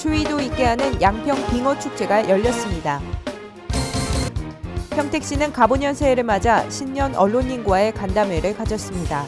추위도 있게 하는 양평 빙어 축제가 열렸습니다. 평택시는 갑오년 새해를 맞아 신년 언론인과의 간담회를 가졌습니다.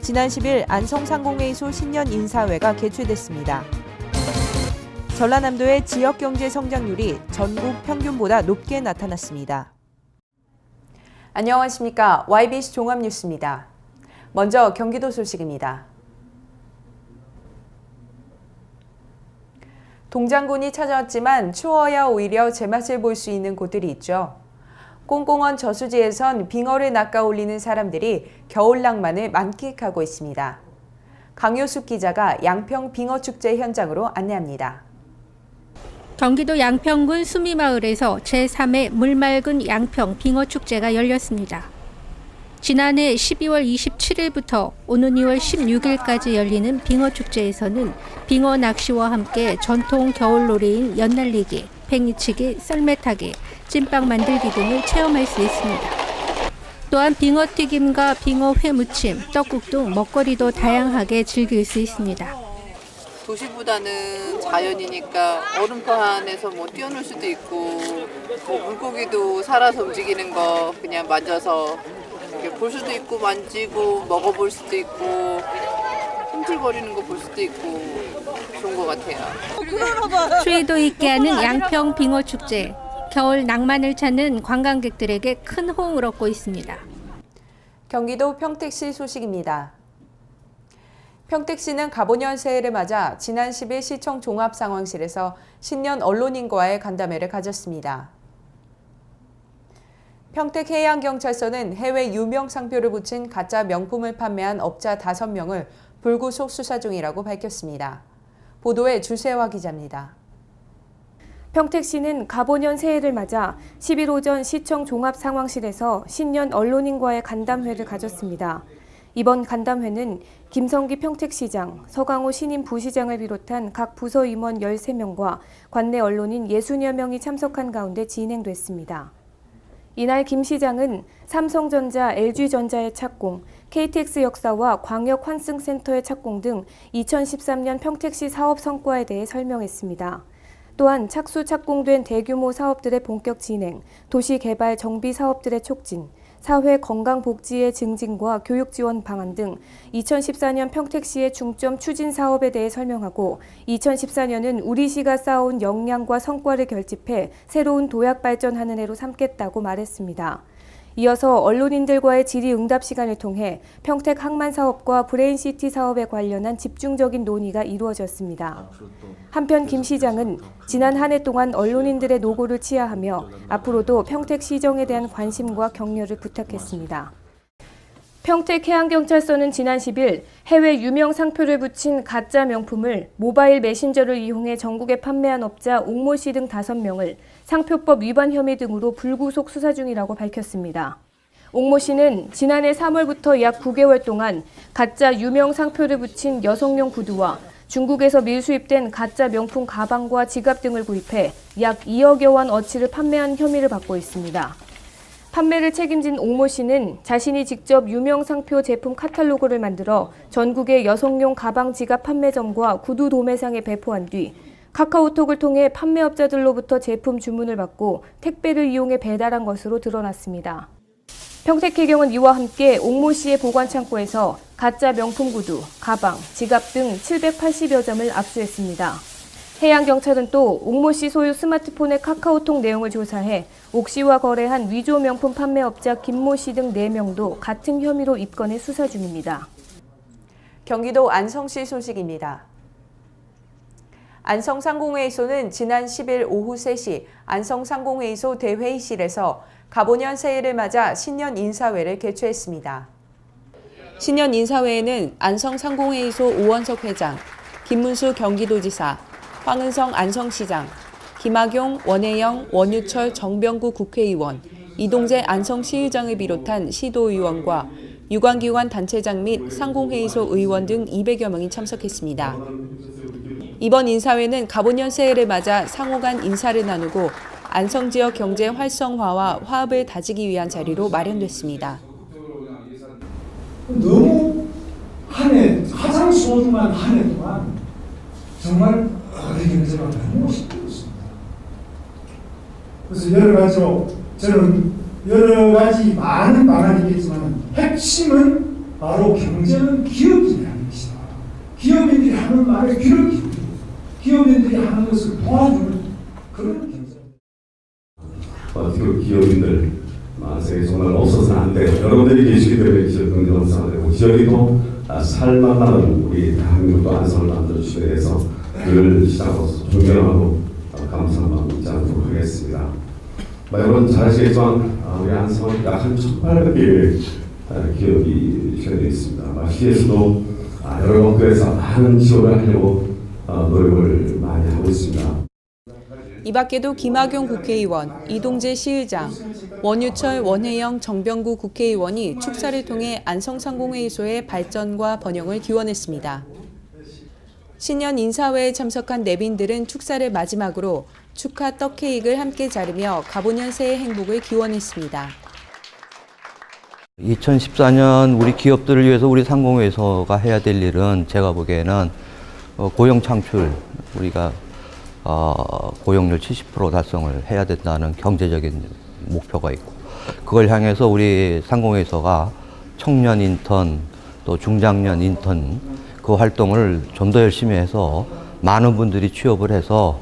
지난 10일 안성상공회의소 신년 인사회가 개최됐습니다. 전라남도의 지역경제 성장률이 전국 평균보다 높게 나타났습니다. 안녕하십니까. YBC 종합뉴스입니다. 먼저 경기도 소식입니다. 동장군이 찾아왔지만 추워야 오히려 제맛을 볼 수 있는 곳들이 있죠. 꽁꽁언 저수지에선 빙어를 낚아올리는 사람들이 겨울 낭만을 만끽하고 있습니다. 강효숙 기자가 양평 빙어축제 현장으로 안내합니다. 경기도 양평군 수미마을에서 제3회 물맑은 양평 빙어축제가 열렸습니다. 지난해 12월 27일부터 오는 2월 16일까지 열리는 빙어축제에서는 빙어 낚시와 함께 전통 겨울놀이인 연날리기, 팽이치기, 썰매타기, 찐빵 만들기 등을 체험할 수 있습니다. 또한 빙어튀김과 빙어회 무침, 떡국 등 먹거리도 다양하게 즐길 수 있습니다. 도시보다는 자연이니까 얼음판에서 뛰어놀 수도 있고 물고기도 살아서 움직이는 거 그냥 만져서 볼 수도 있고 만지고 먹어볼 수도 있고 꿈틀거리는 거 볼 수도 있고 좋은 것 같아요. 추위도 있게 하는 양평 빙어축제. 겨울 낭만을 찾는 관광객들에게 큰 호응을 얻고 있습니다. 경기도 평택시 소식입니다. 평택시는 갑오년 새해를 맞아 지난 10일 시청 종합상황실에서 신년 언론인과의 간담회를 가졌습니다. 평택해양경찰서는 해외 유명 상표를 붙인 가짜 명품을 판매한 업자 5명을 불구속 수사 중이라고 밝혔습니다. 보도에 주세화 기자입니다. 평택시는 갑오년 새해를 맞아 10일 오전 시청 종합상황실에서 신년 언론인과의 간담회를 가졌습니다. 이번 간담회는 김성기 평택시장, 서강호 신임 부시장을 비롯한 각 부서 임원 13명과 관내 언론인 60여 명이 참석한 가운데 진행됐습니다. 이날 김 시장은 삼성전자, LG전자의 착공, KTX 역사와 광역환승센터의 착공 등 2013년 평택시 사업 성과에 대해 설명했습니다. 또한 착수 착공된 대규모 사업들의 본격 진행, 도시개발 정비 사업들의 촉진, 사회 건강복지의 증진과 교육 지원 방안 등 2014년 평택시의 중점 추진 사업에 대해 설명하고 2014년은 우리시가 쌓아온 역량과 성과를 결집해 새로운 도약 발전하는 해로 삼겠다고 말했습니다. 이어서 언론인들과의 질의응답 시간을 통해 평택 항만 사업과 브레인시티 사업에 관련한 집중적인 논의가 이루어졌습니다. 한편 김 시장은 지난 한 해 동안 언론인들의 노고를 치하하며 앞으로도 평택시정에 대한 관심과 격려를 부탁했습니다. 평택해양경찰서는 지난 10일 해외 유명 상표를 붙인 가짜 명품을 모바일 메신저를 이용해 전국에 판매한 업자 옥모 씨 등 5명을 상표법 위반 혐의 등으로 불구속 수사 중이라고 밝혔습니다. 옥모 씨는 지난해 3월부터 약 9개월 동안 가짜 유명 상표를 붙인 여성용 구두와 중국에서 밀수입된 가짜 명품 가방과 지갑 등을 구입해 약 2억여 원 어치를 판매한 혐의를 받고 있습니다. 판매를 책임진 옥모 씨는 자신이 직접 유명 상표 제품 카탈로그를 만들어 전국의 여성용 가방 지갑 판매점과 구두 도매상에 배포한 뒤 카카오톡을 통해 판매업자들로부터 제품 주문을 받고 택배를 이용해 배달한 것으로 드러났습니다. 평택해경은 이와 함께 옥모 씨의 보관 창고에서 가짜 명품 구두, 가방, 지갑 등 780여 점을 압수했습니다. 해양경찰은 또 옥모 씨 소유 스마트폰의 카카오톡 내용을 조사해 옥 씨와 거래한 위조 명품 판매업자 김모 씨 등 4명도 같은 혐의로 입건해 수사 중입니다. 경기도 안성시 소식입니다. 안성상공회의소는 지난 10일 오후 3시 안성상공회의소 대회의실에서 갑오년 새해를 맞아 신년 인사회를 개최했습니다. 신년 인사회에는 안성상공회의소 오원석 회장, 김문수 경기도지사, 황은성 안성시장, 김학용, 원혜영, 원유철 정병구 국회의원, 이동재 안성시의장을 비롯한 시도의원과 유관기관 단체장 및 상공회의소 의원 등 200여 명이 참석했습니다. 이번 인사회는 갑오년 새해를 맞아 상호 간 인사를 나누고 안성 지역 경제 활성화와 화합을 다지기 위한 자리로 마련됐습니다. 너무 한 해, 가장 소중한 한 해 동안 정말 어디 경제가 너무 힘들었습니다. 그래서 여러 가지로 저는 여러 가지 많은 방안이 있겠지만 핵심은 바로 경제는 기업인이 하는 것이다. 기업인들이 하는 말에 귀를 기울이고 기업인들이 하는 것을 도와주는 그런 경제. 기업인들 만세에 정말 없어서는 안 돼요. 여러분들이 계시기 때문에 지역은 영상되고 지역이도 살만한 우리 대한민국도 안성을 만들어주시기 위해서 늘 시작으로서 존경하고 감사한 마음 잊지 않도록 하겠습니다. 여러분 잘 아시겠지만 우리 안성은 약 한 1,800개의 기업이 시작되어 있습니다. 시에서도 여러 학교에서 많은 지원을 하려고 노력을 많이 하고 있습니다. 이 밖에도 김학용 국회의원, 이동재 시의장, 원유철, 원혜영, 정병구 국회의원이 축사를 통해 안성상공회의소의 발전과 번영을 기원했습니다. 신년 인사회에 참석한 내빈들은 축사를 마지막으로 축하 떡 케이크를 함께 자르며 가보년 새해 행복을 기원했습니다. 2014년 우리 기업들을 위해서 우리 상공회의소가 해야 될 일은 제가 보기에는 고용 창출, 우리가 고용률 70% 달성을 해야 된다는 경제적인 목표가 있고, 그걸 향해서 우리 상공회의소가 청년 인턴 또 중장년 인턴 그 활동을 좀 더 열심히 해서 많은 분들이 취업을 해서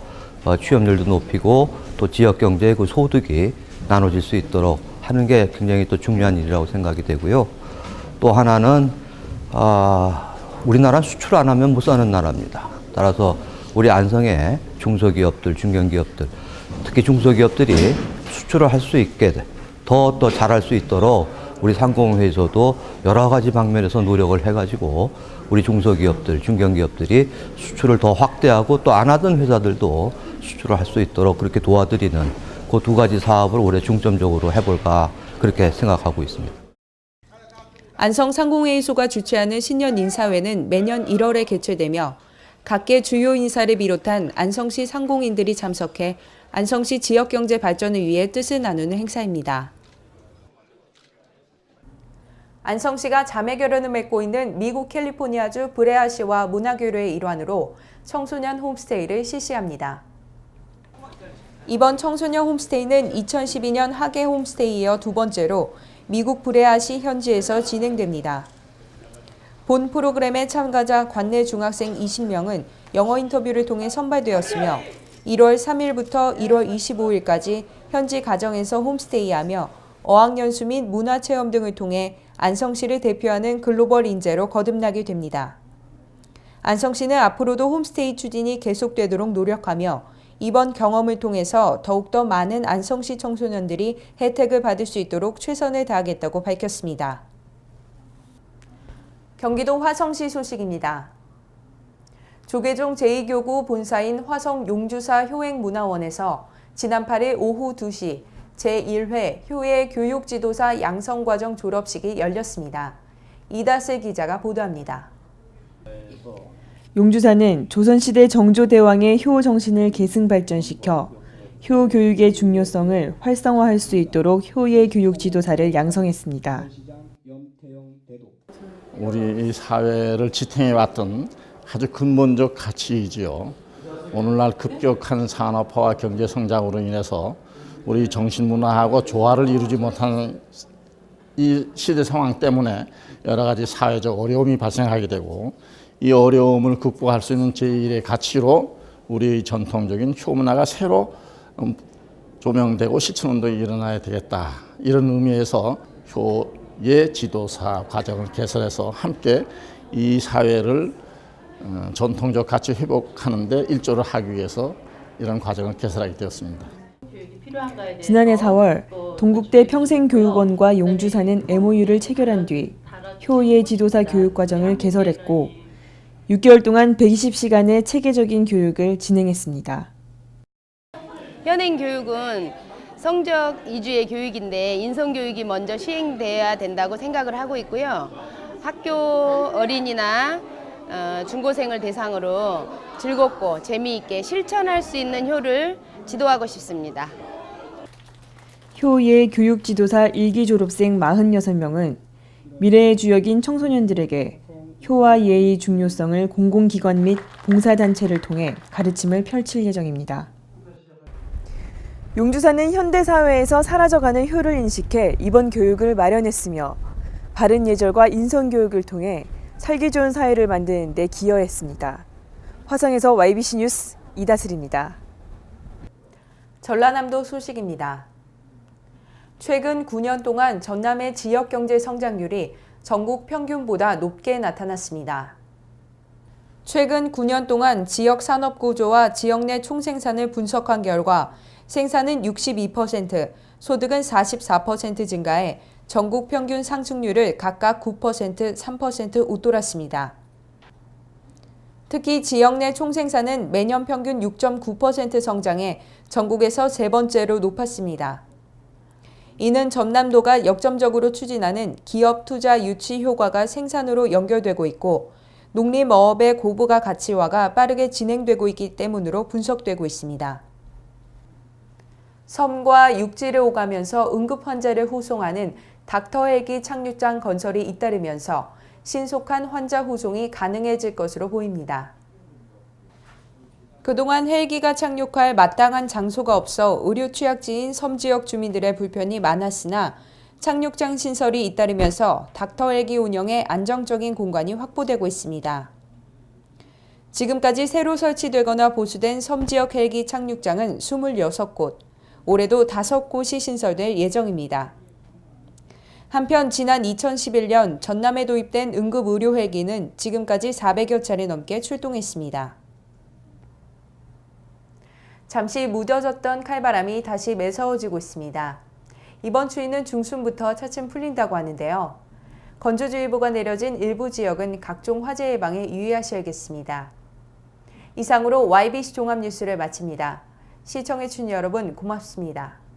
취업률도 높이고 또 지역 경제의 그 소득이 나눠질 수 있도록 하는 게 굉장히 또 중요한 일이라고 생각이 되고요. 또 하나는 우리나라 수출 안 하면 못 사는 나라입니다. 따라서 우리 안성의 중소기업들, 중견기업들, 특히 중소기업들이 수출을 할 수 있게 더 잘할 수 있도록 우리 상공회의소도 여러 가지 방면에서 노력을 해가지고 우리 중소기업들, 중견기업들이 수출을 더 확대하고 또 안 하던 회사들도 수출을 할 수 있도록 그렇게 도와드리는 그 두 가지 사업을 올해 중점적으로 해볼까 그렇게 생각하고 있습니다. 안성상공회의소가 주최하는 신년 인사회는 매년 1월에 개최되며 각계 주요 인사를 비롯한 안성시 상공인들이 참석해 안성시 지역경제 발전을 위해 뜻을 나누는 행사입니다. 안성시가 자매결연을 맺고 있는 미국 캘리포니아주 브레아시와 문화교류의 일환으로 청소년 홈스테이를 실시합니다. 이번 청소년 홈스테이는 2012년 하계 홈스테이에 이어 두 번째로 미국 브레아시 현지에서 진행됩니다. 본 프로그램의 참가자 관내 중학생 20명은 영어 인터뷰를 통해 선발되었으며 1월 3일부터 1월 25일까지 현지 가정에서 홈스테이하며 어학연수 및 문화체험 등을 통해 안성시를 대표하는 글로벌 인재로 거듭나게 됩니다. 안성시는 앞으로도 홈스테이 추진이 계속되도록 노력하며 이번 경험을 통해서 더욱더 많은 안성시 청소년들이 혜택을 받을 수 있도록 최선을 다하겠다고 밝혔습니다. 경기도 화성시 소식입니다. 조계종 제2교구 본사인 화성 용주사 효행문화원에서 지난 8일 오후 2시 제1회 효예 교육지도사 양성과정 졸업식이 열렸습니다. 이다슬 기자가 보도합니다. 용주사는 조선시대 정조대왕의 효 정신을 계승 발전시켜 효 교육의 중요성을 활성화할 수 있도록 효예 교육지도사를 양성했습니다. 우리 사회를 지탱해왔던 아주 근본적 가치이지요. 오늘날 급격한 산업화와 경제 성장으로 인해서 우리 정신문화하고 조화를 이루지 못하는 이 시대 상황 때문에 여러 가지 사회적 어려움이 발생하게 되고, 이 어려움을 극복할 수 있는 제1의 가치로 우리 전통적인 효문화가 새로 조명되고 실천운동이 일어나야 되겠다. 이런 의미에서 효예 지도사 과정을 개설해서 함께 이 사회를 전통적 가치 회복하는 데 일조를 하기 위해서 이런 과정을 개설하게 되었습니다. 지난해 4월 동국대 평생교육원과 용주사는 MOU를 체결한 뒤 효예 지도사 교육과정을 개설했고 6개월 동안 120시간의 체계적인 교육을 진행했습니다. 현행 교육은 성적 위주의 교육인데 인성교육이 먼저 시행돼야 된다고 생각을 하고 있고요. 학교 어린이나 중고생을 대상으로 즐겁고 재미있게 실천할 수 있는 효를 지도하고 싶습니다. 효예 교육지도사 1기 졸업생 46명은 미래의 주역인 청소년들에게 효와 예의 중요성을 공공기관 및 봉사단체를 통해 가르침을 펼칠 예정입니다. 용주사는 현대사회에서 사라져가는 효를 인식해 이번 교육을 마련했으며 바른 예절과 인성교육을 통해 살기 좋은 사회를 만드는 데 기여했습니다. 화성에서 YBC 뉴스 이다슬입니다. 전라남도 소식입니다. 최근 9년 동안 전남의 지역경제 성장률이 전국 평균보다 높게 나타났습니다. 최근 9년 동안 지역 산업 구조와 지역 내 총생산을 분석한 결과 생산은 62%, 소득은 44% 증가해 전국 평균 상승률을 각각 9%, 3% 웃돌았습니다. 특히 지역 내 총생산은 매년 평균 6.9% 성장해 전국에서 세 번째로 높았습니다. 이는 전남도가 역점적으로 추진하는 기업 투자 유치 효과가 생산으로 연결되고 있고 농림어업의 고부가 가치화가 빠르게 진행되고 있기 때문으로 분석되고 있습니다. 섬과 육지를 오가면서 응급 환자를 후송하는 닥터 헬기 착륙장 건설이 잇따르면서 신속한 환자 후송이 가능해질 것으로 보입니다. 그동안 헬기가 착륙할 마땅한 장소가 없어 의료 취약지인 섬 지역 주민들의 불편이 많았으나 착륙장 신설이 잇따르면서 닥터 헬기 운영에 안정적인 공간이 확보되고 있습니다. 지금까지 새로 설치되거나 보수된 섬 지역 헬기 착륙장은 26곳, 올해도 5곳이 신설될 예정입니다. 한편 지난 2011년 전남에 도입된 응급의료 헬기는 지금까지 400여 차례 넘게 출동했습니다. 잠시 무뎌졌던 칼바람이 다시 매서워지고 있습니다. 이번 추위는 중순부터 차츰 풀린다고 하는데요. 건조주의보가 내려진 일부 지역은 각종 화재 예방에 유의하셔야겠습니다. 이상으로 YBC 종합뉴스를 마칩니다. 시청해주신 여러분 고맙습니다.